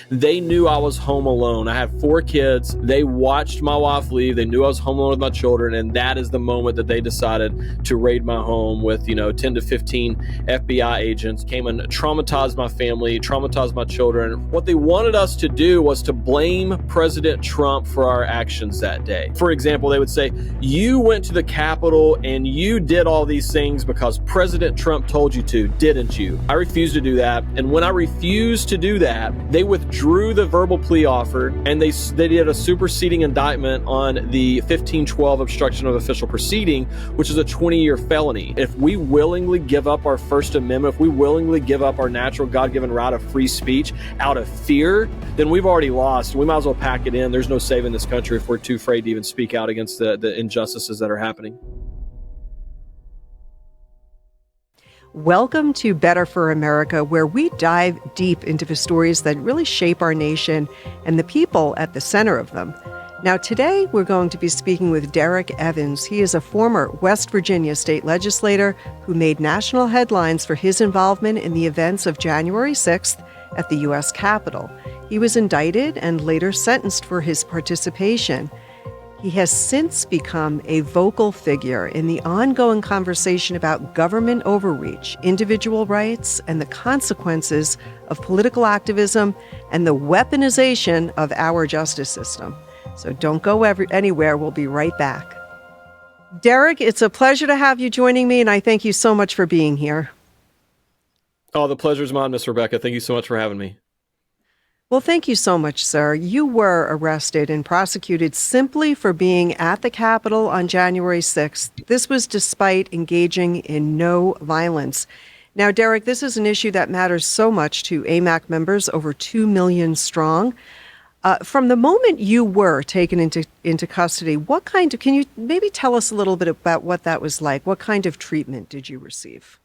They knew I was home alone. I had 4 kids. They watched my wife leave. They knew I was home alone with my children, and that is the moment that they decided to raid my home with 10 to 15 FBI agents. Came and traumatized my family, traumatized my children. What they wanted us to do was to blame President Trump for our actions that day. For example, they would say, you went to the Capitol and you did all these things because President Trump told you to, didn't you? I refused to do that. And when I refused to do that, they withdrew the verbal plea offer and they did a superseding indictment on the 1512 obstruction of official proceeding, which is a 20-year felony. If we willingly give up our First Amendment, if we willingly give up our natural God-given right of free speech out of fear, then we've already lost. We might as well pack it in. There's no saving this country if we're too afraid to even speak out against the injustices that are happening. Welcome to Better for America, where we dive deep into the stories that really shape our nation and the people at the center of them. Now, today we're going to be speaking with Derrick Evans. He is a former West Virginia state legislator who made national headlines for his involvement in the events of January 6th at the U.S. Capitol. He was indicted and later sentenced for his participation. He has since become a vocal figure in the ongoing conversation about government overreach, individual rights, and the consequences of political activism and the weaponization of our justice system. So don't go anywhere. We'll be right back. Derrick, it's a pleasure to have you joining me, and I thank you so much for being here. Oh, the pleasure's mine, Miss Rebecca. Thank you so much for having me. Well, thank you so much, sir. You were arrested and prosecuted simply for being at the Capitol on January 6th. This was despite engaging in no violence. Now, Derrick, this is an issue that matters so much to AMAC members, over 2 million strong. From the moment you were taken into custody, can you maybe tell us a little bit about what that was like? What kind of treatment did you receive?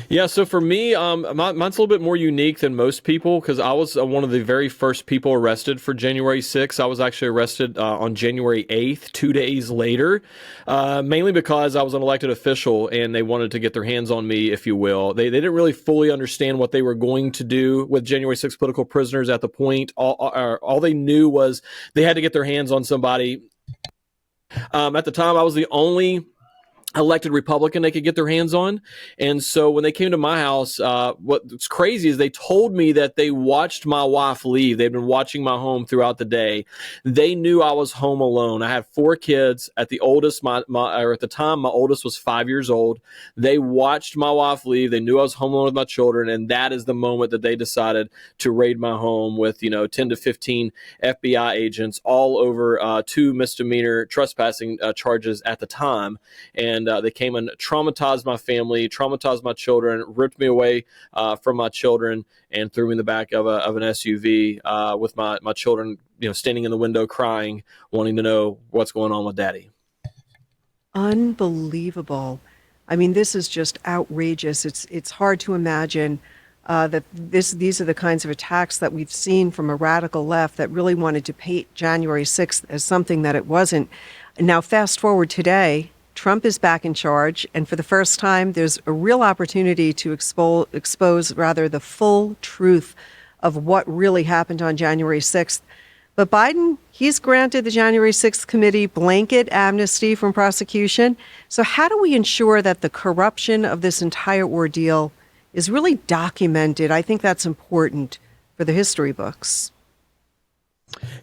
Yeah, so for me, mine's a little bit more unique than most people because I was one of the very first people arrested for January 6th. I was actually arrested on January 8th, 2 days later, mainly because I was an elected official and they wanted to get their hands on me, if you will. They didn't really fully understand what they were going to do with January 6th political prisoners at the point. All they knew was they had to get their hands on somebody. At the time, I was the only elected Republican they could get their hands on. And so when they came to my house, what's crazy is they told me that they watched my wife leave. They've been watching my home throughout the day. They knew I was home alone. I had 4 kids. At the oldest, at the time, my oldest was 5 years old. They watched my wife leave. They knew I was home alone with my children. And that is the moment that they decided to raid my home with, 10 to 15 FBI agents, all over 2 misdemeanor trespassing charges at the time. And they came and traumatized my family, traumatized my children, ripped me away from my children, and threw me in the back of an SUV with my children, standing in the window crying, wanting to know what's going on with Daddy. Unbelievable. I mean, this is just outrageous. It's hard to imagine that these are the kinds of attacks that we've seen from a radical left that really wanted to paint January 6th as something that it wasn't. Now, fast forward today, Trump is back in charge, and for the first time, there's a real opportunity to expose the full truth of what really happened on January 6th. But Biden, he's granted the January 6th committee blanket amnesty from prosecution. So how do we ensure that the corruption of this entire ordeal is really documented? I think that's important for the history books.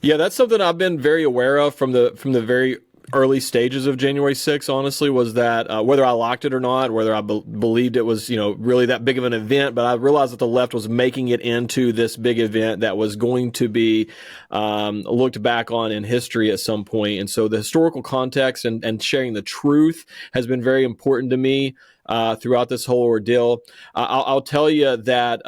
Yeah, that's something I've been very aware of from the very early stages of January 6th, honestly, was that whether I liked it or not, whether I believed it was, really that big of an event, but I realized that the left was making it into this big event that was going to be looked back on in history at some point. And so the historical context and sharing the truth has been very important to me throughout this whole ordeal. I'll tell you that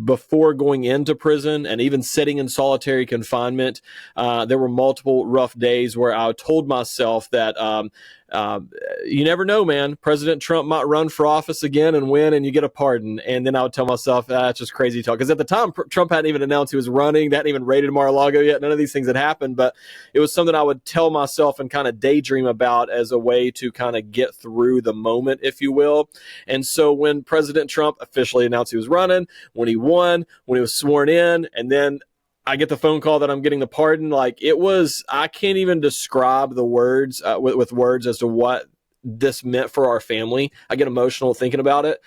before going into prison and even sitting in solitary confinement, there were multiple rough days where I told myself that uh, you never know, man. President Trump might run for office again and win, and you get a pardon. And then I would tell myself, that's just crazy talk. Because at the time, Trump hadn't even announced he was running. They hadn't even raided Mar-a-Lago yet. None of these things had happened. But it was something I would tell myself and kind of daydream about as a way to kind of get through the moment, if you will. And so when President Trump officially announced he was running, when he won, when he was sworn in, and then I get the phone call that I'm getting the pardon. Like, it was, I can't even describe the words with words as to what this meant for our family. I get emotional thinking about it.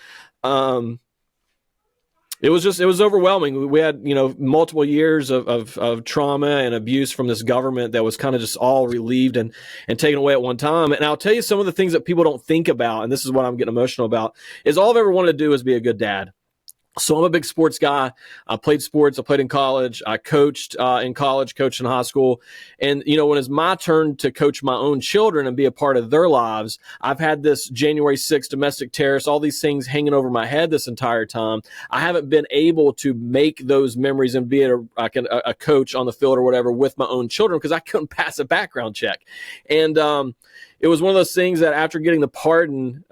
It was overwhelming. We had, multiple years of trauma and abuse from this government that was kind of just all relieved and taken away at one time. And I'll tell you some of the things that people don't think about, and this is what I'm getting emotional about, is all I've ever wanted to do is be a good dad. So I'm a big sports guy. I played sports. I played in college. I coached in college, coached in high school. And, when it's my turn to coach my own children and be a part of their lives, I've had this January 6th domestic terrorist, all these things hanging over my head this entire time. I haven't been able to make those memories and be a coach on the field or whatever with my own children because I couldn't pass a background check. And it was one of those things that after getting the pardon,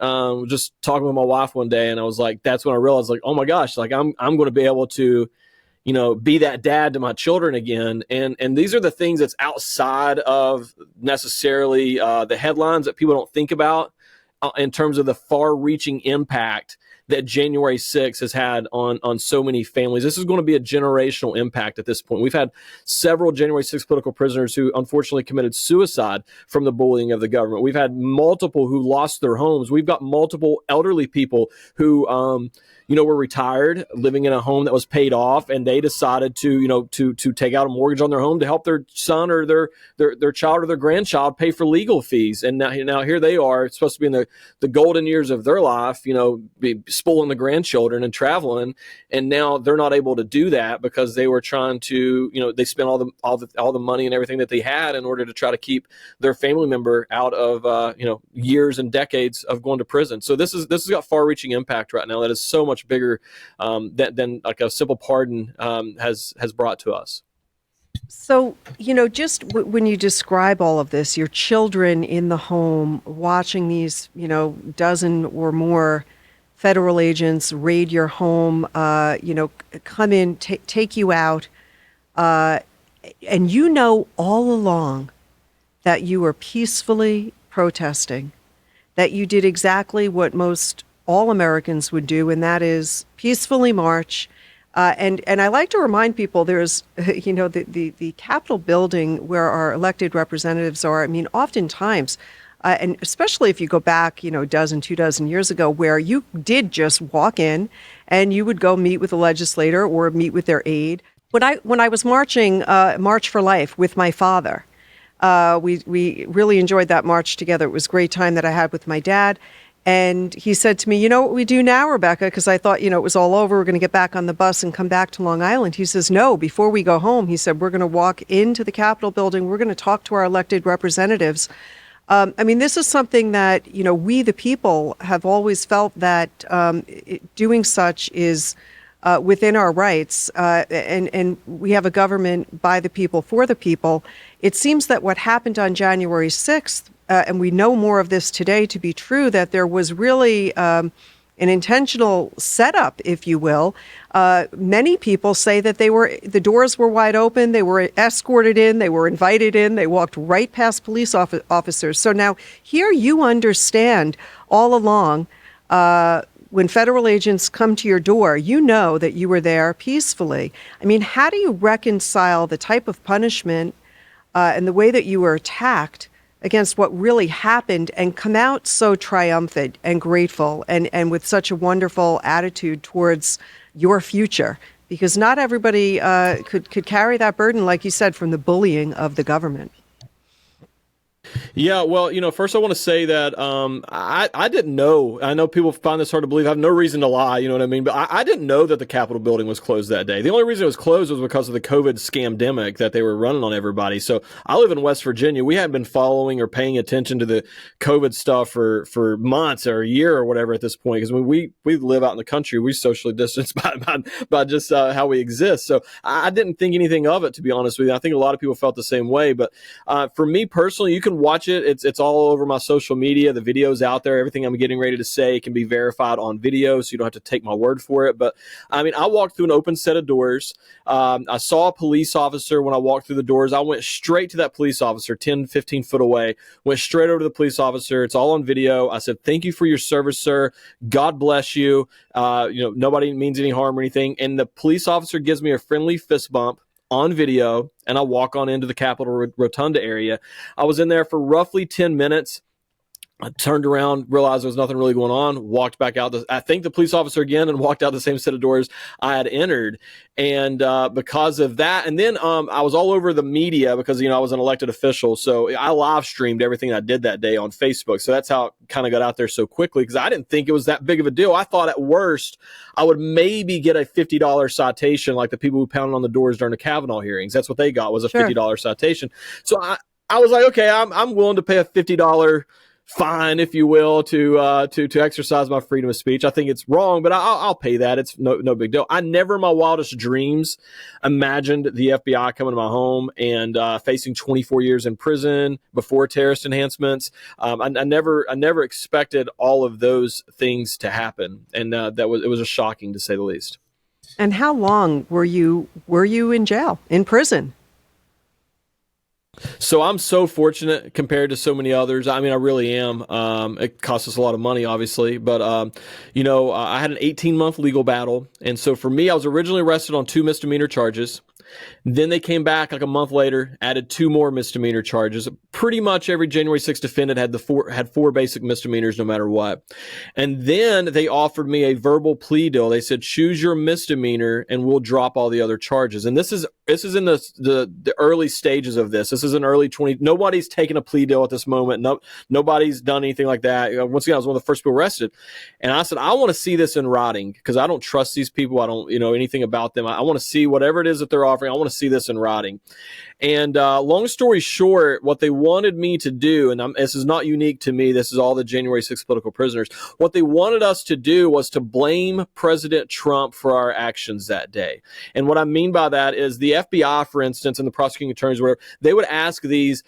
just talking with my wife one day, and I was like, that's when I realized, like, oh my gosh, like I'm going to be able to, be that dad to my children again. And these are the things that's outside of necessarily the headlines that people don't think about in terms of the far-reaching impact that January 6th has had on so many families. This is going to be a generational impact at this point. We've had several January 6th political prisoners who unfortunately committed suicide from the bullying of the government. We've had multiple who lost their homes. We've got multiple elderly people who, were retired, living in a home that was paid off, and they decided to take out a mortgage on their home to help their son or their child or their grandchild pay for legal fees. And now here they are, it's supposed to be in the golden years of their life, spoiling the grandchildren and traveling, and now they're not able to do that because they were trying to, they spent all the money and everything that they had in order to try to keep their family member out of years and decades of going to prison. So this has got far-reaching impact right now that is so much bigger than like a simple pardon has brought to us. So, just when you describe all of this, your children in the home watching these, dozen or more federal agents raid your home, come in, take you out, and all along that you were peacefully protesting, that you did exactly what most all Americans would do, and that is peacefully march. And I like to remind people there's, the Capitol building where our elected representatives are. I mean, oftentimes, and especially if you go back, a dozen, 2 dozen years ago, where you did just walk in and you would go meet with a legislator or meet with their aide. When I was marching March for Life with my father, we really enjoyed that march together. It was a great time that I had with my dad. And he said to me, you know what we do now, Rebecca? Because I thought, it was all over. We're going to get back on the bus and come back to Long Island. He says, no, before we go home, he said, we're going to walk into the Capitol building. We're going to talk to our elected representatives. This is something that, we, the people, have always felt that doing such is within our rights. And we have a government by the people, for the people. It seems that what happened on January 6th, and we know more of this today to be true, that there was really an intentional setup, if you will. Many people say that the doors were wide open, they were escorted in, they were invited in, they walked right past police officers. So now here you understand all along, when federal agents come to your door, you know that you were there peacefully. I mean, how do you reconcile the type of punishment and the way that you were attacked against what really happened and come out so triumphant and grateful and with such a wonderful attitude towards your future? Because not everybody could carry that burden, like you said, from the bullying of the government. Yeah, well, first I want to say that I didn't know. I know people find this hard to believe. I have no reason to lie, you know what I mean? But I didn't know that the Capitol building was closed that day. The only reason it was closed was because of the COVID scamdemic that they were running on everybody. So I live in West Virginia. We hadn't been following or paying attention to the COVID stuff for months or a year or whatever at this point. Because when we live out in the country, we socially distance by just how we exist. So I didn't think anything of it, to be honest with you. I think a lot of people felt the same way. But for me personally, you can watch it. It's all over my social media. The video's out there. Everything I'm getting ready to say can be verified on video, so you don't have to take my word for it. But I mean, I walked through an open set of doors. I saw a police officer when I walked through the doors. I went straight to that police officer, 10, 15 foot away, went straight over to the police officer. It's all on video. I said, "Thank you for your service, sir. God bless you. Nobody means any harm or anything." And the police officer gives me a friendly fist bump on video, and I walk on into the Capitol Rotunda area. I was in there for roughly 10 minutes. I turned around, realized there was nothing really going on, walked back out. I thanked the police officer again and walked out the same set of doors I had entered. And because of that, and then I was all over the media because, I was an elected official. So I live streamed everything I did that day on Facebook. So that's how it kind of got out there so quickly, because I didn't think it was that big of a deal. I thought at worst I would maybe get a $50 citation like the people who pounded on the doors during the Kavanaugh hearings. That's what they got, was a $50 citation. So I was like, okay, I'm willing to pay a $50 fine, if you will, to exercise my freedom of speech. I think it's wrong, but I'll pay that. It's no big deal. I never in my wildest dreams imagined the FBI coming to my home and facing 24 years in prison before terrorist enhancements. I never expected all of those things to happen, and it was just shocking, to say the least. And how long were you in jail, in prison? So I'm so fortunate compared to so many others. I mean, I really am. It costs us a lot of money, obviously, but I had an 18-month legal battle, and so for me, I was originally arrested on 2 misdemeanor charges. Then they came back like a month later, added 2 more misdemeanor charges. Pretty much every January 6th defendant had 4 basic misdemeanors no matter what. And then they offered me a verbal plea deal. They said, choose your misdemeanor and we'll drop all the other charges. And this is in the early stages of this. This is an early 20. Nobody's taken a plea deal at this moment. Nobody's done anything like that. Once again, I was one of the first people arrested. And I said, I want to see this in writing because I don't trust these people. I don't know anything about them. I want to see whatever it is that they're offering. I want to see this in writing. And long story short, what they wanted me to do, and this is not unique to me, this is all the January 6th political prisoners, what they wanted us to do was to blame President Trump for our actions that day. And what I mean by that is the FBI, for instance, and the prosecuting attorneys, whatever, they would ask these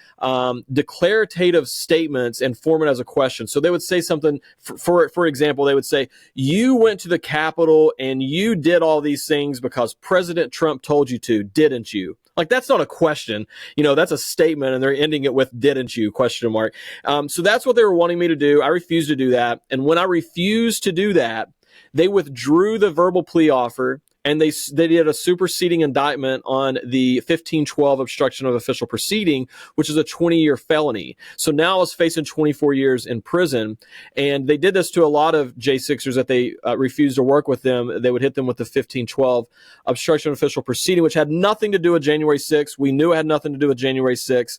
declarative statements and form it as a question. So they would say something, for example, they would say, you went to the Capitol and you did all these things because President Trump told you to, didn't you? Like, that's not a question, that's a statement, and they're ending it with "didn't you?" ? So that's what they were wanting me to do. I refused to do that. And when I refused to do that, they withdrew the verbal plea offer, and they did a superseding indictment on the 1512 obstruction of official proceeding, which is a 20-year felony. So now I was facing 24 years in prison, and they did this to a lot of J6ers that they refused to work with them. They would hit them with the 1512 obstruction of official proceeding, which had nothing to do with January 6th. We knew it had nothing to do with January 6th.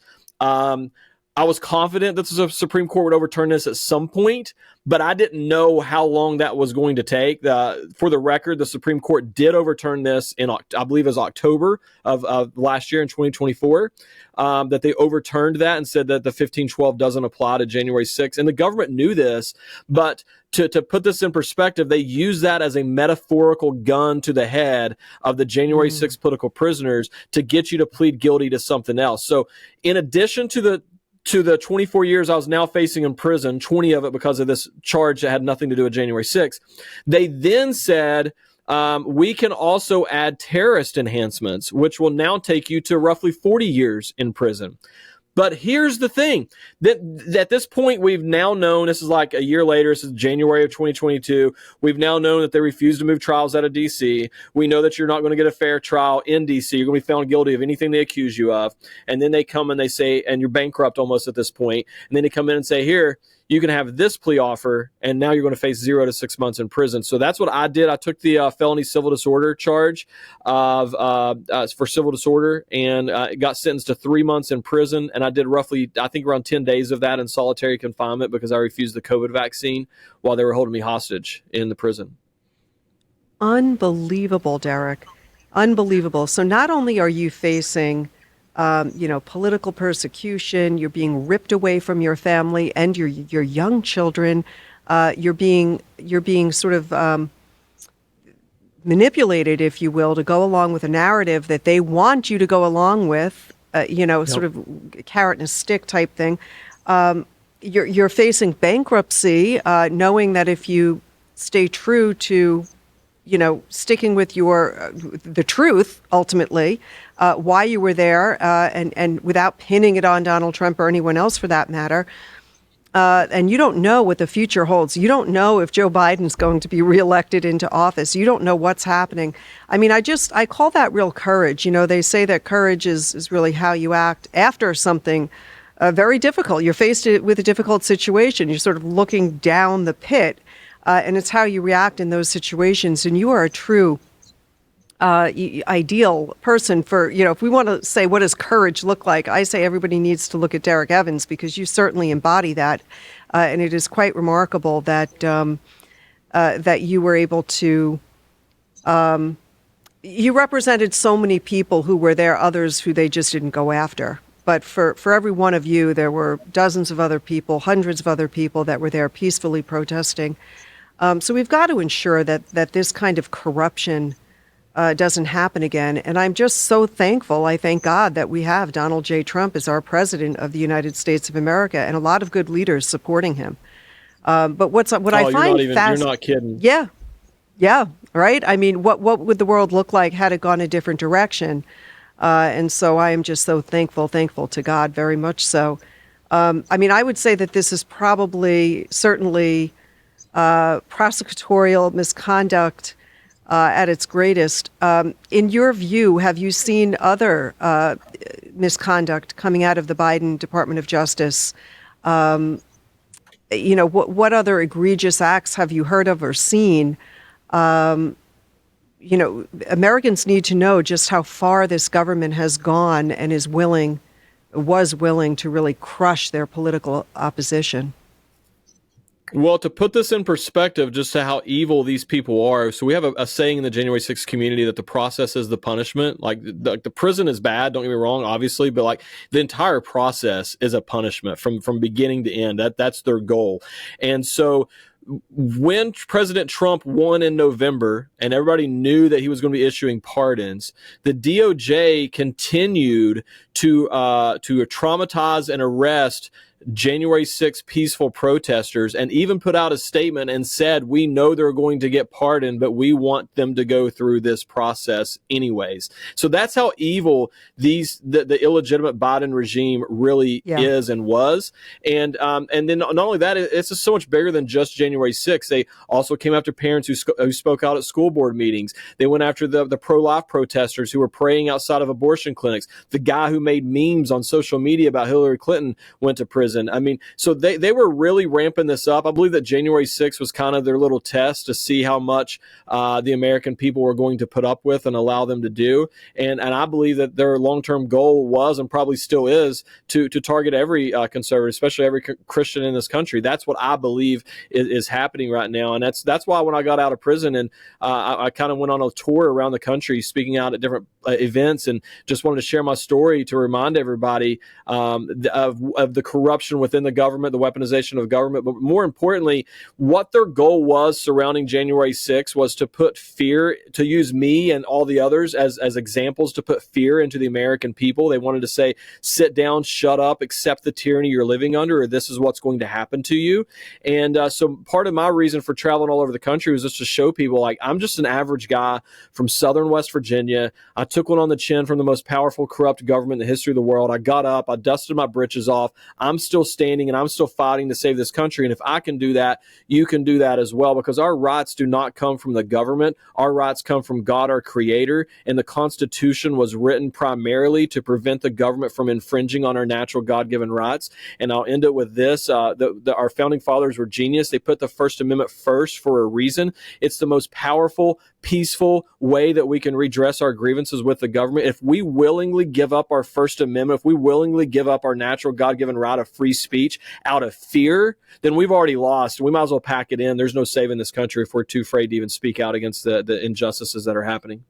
I was confident that the Supreme Court would overturn this at some point, but I didn't know how long that was going to take. For the record, the Supreme Court did overturn this in, I believe it was October of last year in 2024, that they overturned that and said that the 1512 doesn't apply to January 6th. And the government knew this, but to put this in perspective, they use that as a metaphorical gun to the head of the January 6th political prisoners to get you to plead guilty to something else. So in addition to the 24 years I was now facing in prison, 20 of it because of this charge that had nothing to do with January 6th, they then said, we can also add terrorist enhancements, which will now take you to roughly 40 years in prison. But here's the thing, that at this point, we've now known, this is like a year later, this is January of 2022, we've now known that they refuse to move trials out of D.C. We know that you're not going to get a fair trial in D.C. You're going to be found guilty of anything they accuse you of. And then they come and they say, and you're bankrupt almost at this point. And then they come in and say, here, you can have this plea offer, and now you're going to face 0 to 6 months in prison. So that's what I did. I took the felony civil disorder charge for civil disorder and got sentenced to 3 months in prison. And I did roughly, I think, around 10 days of that in solitary confinement because I refused the COVID vaccine while they were holding me hostage in the prison. Unbelievable, Derrick. Unbelievable. So not only are you facing political persecution, you're being ripped away from your family and your young children. You're being sort of manipulated, if you will, to go along with a narrative that they want you to go along with, sort of carrot and a stick type thing. You're facing bankruptcy, knowing that if you stay true to, sticking with your the truth ultimately, why you were there, and without pinning it on Donald Trump or anyone else for that matter. And you don't know what the future holds. You don't know if Joe Biden's going to be reelected into office. You don't know what's happening. I mean, I call that real courage. They say that courage is really how you act after something very difficult. You're faced with a difficult situation. You're sort of looking down the pit, and it's how you react in those situations. And you are a true ideal person for, if we want to say what does courage look like, I say everybody needs to look at Derrick Evans, because you certainly embody that. And it is quite remarkable that that you were able to, you represented so many people who were there, others who they just didn't go after. But for every one of you, there were dozens of other people, hundreds of other people that were there peacefully protesting. So we've got to ensure that this kind of corruption doesn't happen again. And I'm just so thankful. I thank God that we have Donald J. Trump as our president of the United States of America, and a lot of good leaders supporting him. But what I find you're not kidding. Yeah, right. I mean, what would the world look like had it gone a different direction? And so I am just so thankful to God, very much so. I mean, I would say that this is certainly prosecutorial misconduct at its greatest. In your view, have you seen other misconduct coming out of the Biden Department of Justice? What other egregious acts have you heard of or seen? Americans need to know just how far this government has gone and was willing to really crush their political opposition. Well, to put this in perspective, just to how evil these people are. So we have a saying in the January 6th community that the process is the punishment. Like the prison is bad, don't get me wrong, obviously, but like the entire process is a punishment from beginning to end. That's their goal. And so when President Trump won in November and everybody knew that he was going to be issuing pardons, the DOJ continued to traumatize and arrest January 6 peaceful protesters, and even put out a statement and said, we know they're going to get pardoned, but we want them to go through this process anyways. So that's how evil the illegitimate Biden regime really is and was. And then not only that, it's just so much bigger than just January 6. They also came after parents who spoke out at school board meetings. They went after the pro-life protesters who were praying outside of abortion clinics. The guy who made memes on social media about Hillary Clinton went to prison. I mean, so they were really ramping this up. I believe that January 6th was kind of their little test to see how much the American people were going to put up with and allow them to do. And I believe that their long-term goal was, and probably still is, to target every conservative, especially every Christian in this country. That's what I believe is happening right now. And that's why when I got out of prison and I kind of went on a tour around the country, speaking out at different events, and just wanted to share my story to remind everybody of the corruption within the government, the weaponization of government, but more importantly, what their goal was surrounding January 6th was to put fear, to use me and all the others as examples, to put fear into the American people. They wanted to say, sit down, shut up, accept the tyranny you're living under, or this is what's going to happen to you. And so part of my reason for traveling all over the country was just to show people, like, I'm just an average guy from southern West Virginia. I took one on the chin from the most powerful, corrupt government in the history of the world. I got up, I dusted my britches off. I'm still standing and I'm still fighting to save this country. And if I can do that, you can do that as well, because our rights do not come from the government. Our rights come from God, our creator. And the Constitution was written primarily to prevent the government from infringing on our natural God-given rights. And I'll end it with this. Our founding fathers were genius. They put the First Amendment first for a reason. It's the most powerful, peaceful way that we can redress our grievances with the government. If we willingly give up our First Amendment, if we willingly give up our natural God-given right of free speech out of fear, then we've already lost. We might as well pack it in. There's no saving this country if we're too afraid to even speak out against the injustices that are happening.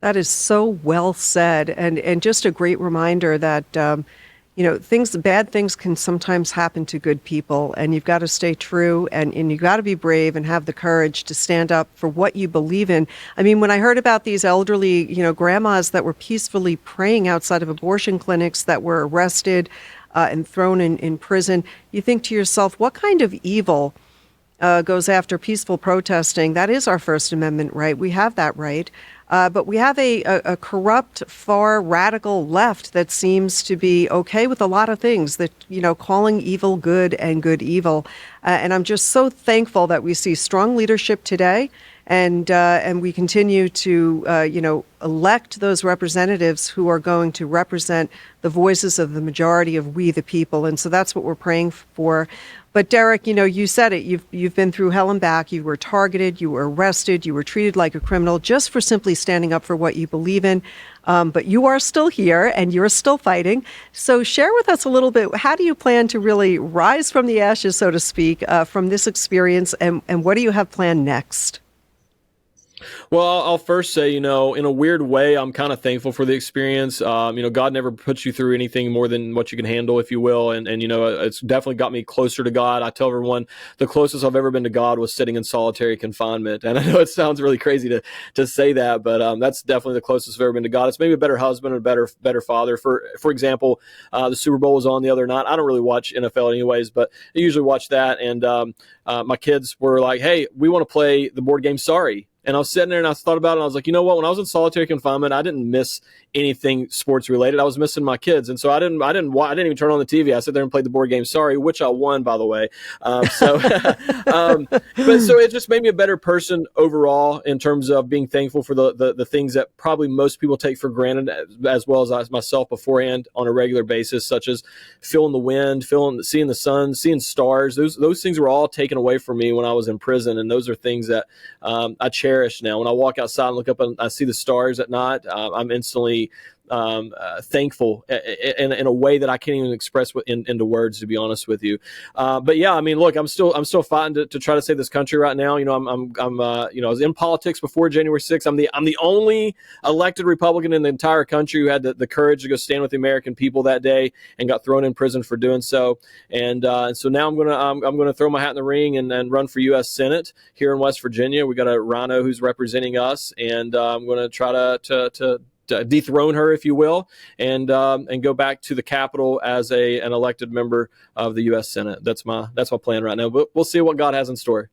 That is so well said, and just a great reminder that bad things can sometimes happen to good people, and you've got to stay true, and you've got to be brave and have the courage to stand up for what you believe in. I mean, when I heard about these elderly, grandmas that were peacefully praying outside of abortion clinics that were arrested, and thrown in prison. You think to yourself, what kind of evil goes after peaceful protesting? That is our First Amendment right. We have that right. But we have a corrupt, far radical left that seems to be okay with a lot of things, that, calling evil good and good evil. And I'm just so thankful that we see strong leadership today, and we continue to, elect those representatives who are going to represent the voices of the majority of we the people. And so that's what we're praying for. But Derrick, you said it. You've been through hell and back. You were targeted. You were arrested. You were treated like a criminal just for simply standing up for what you believe in. But you are still here and you're still fighting. So share with us a little bit. How do you plan to really rise from the ashes, so to speak, from this experience? And what do you have planned next? Well, I'll first say, in a weird way, I'm kind of thankful for the experience. God never puts you through anything more than what you can handle, if you will. And it's definitely got me closer to God. I tell everyone the closest I've ever been to God was sitting in solitary confinement. And I know it sounds really crazy to say that, but that's definitely the closest I've ever been to God. It's maybe a better husband and a better father. For example, the Super Bowl was on the other night. I don't really watch NFL anyways, but I usually watch that. And my kids were like, "Hey, we want to play the board game Sorry." And I was sitting there and I thought about it. And I was like, you know what? When I was in solitary confinement, I didn't miss anything sports related. I was missing my kids, and so I didn't even turn on the TV. I sat there and played the board game Sorry, which I won, by the way. But so it just made me a better person overall in terms of being thankful for the things that probably most people take for granted, as well as myself beforehand on a regular basis, such as feeling the wind, seeing the sun, seeing stars. Those things were all taken away from me when I was in prison, and those are things that I cherish now. When I walk outside and look up and I see the stars at night, I'm instantly thankful in a way that I can't even express into words, to be honest with you. But yeah, I mean, look, I'm still fighting to try to save this country right now. I was in politics before January 6th. I'm the only elected Republican in the entire country who had the courage to go stand with the American people that day and got thrown in prison for doing so. And so now I'm gonna throw my hat in the ring and run for U.S. Senate here in West Virginia. We got a rhino who's representing us, and I'm gonna try to dethrone her, if you will, and go back to the Capitol as an elected member of the U.S. Senate. That's my plan right now. But we'll see what God has in store.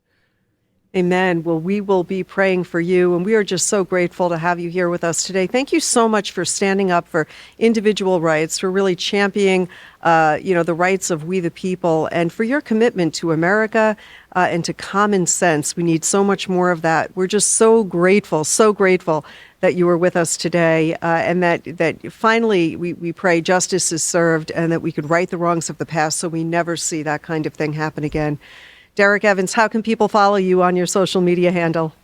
Amen. Well, we will be praying for you, and we are just so grateful to have you here with us today. Thank you so much for standing up for individual rights, for really championing, the rights of we the people, and for your commitment to America and to common sense. We need so much more of that. We're just so grateful that you were with us today, and that finally we pray justice is served and that we could right the wrongs of the past so we never see that kind of thing happen again. Derrick Evans, how can people follow you on your social media handle?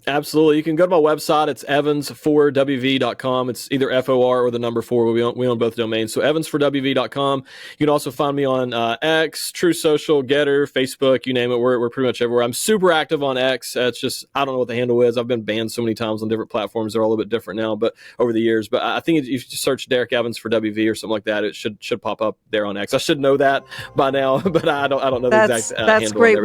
Absolutely. You can go to my website. It's evans4wv.com. It's either FOR or the number 4. We own both domains. So evans4wv.com. You can also find me on X, True Social, Getter, Facebook, you name it. We're pretty much everywhere. I'm super active on X. It's just, I don't know what the handle is. I've been banned so many times on different platforms. They're all a little bit different now, but over the years. But I think if you search Derrick Evans for WV or something like that, it should pop up there on X. I should know that by now, but I don't know the exact handle. That's great.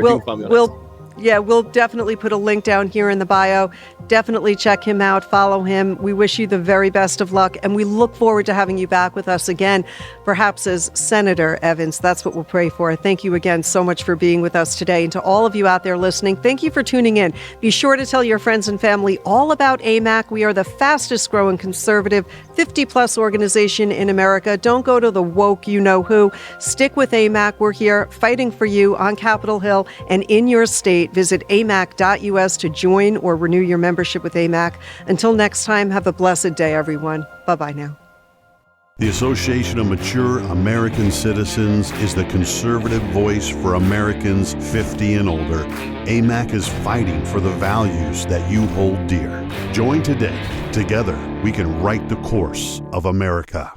We'll definitely put a link down here in the bio. Definitely check him out, follow him. We wish you the very best of luck, and we look forward to having you back with us again, perhaps as Senator Evans. That's what we'll pray for. Thank you again so much for being with us today. And to all of you out there listening, thank you for tuning in. Be sure to tell your friends and family all about AMAC. We are the fastest growing conservative 50-plus organization in America. Don't go to the woke you-know-who. Stick with AMAC. We're here fighting for you on Capitol Hill and in your state. Visit amac.us to join or renew your membership with AMAC. Until next time, have a blessed day, everyone. Bye-bye now. The Association of Mature American Citizens is the conservative voice for Americans 50 and older. AMAC is fighting for the values that you hold dear. Join today. Together, we can right the course of America.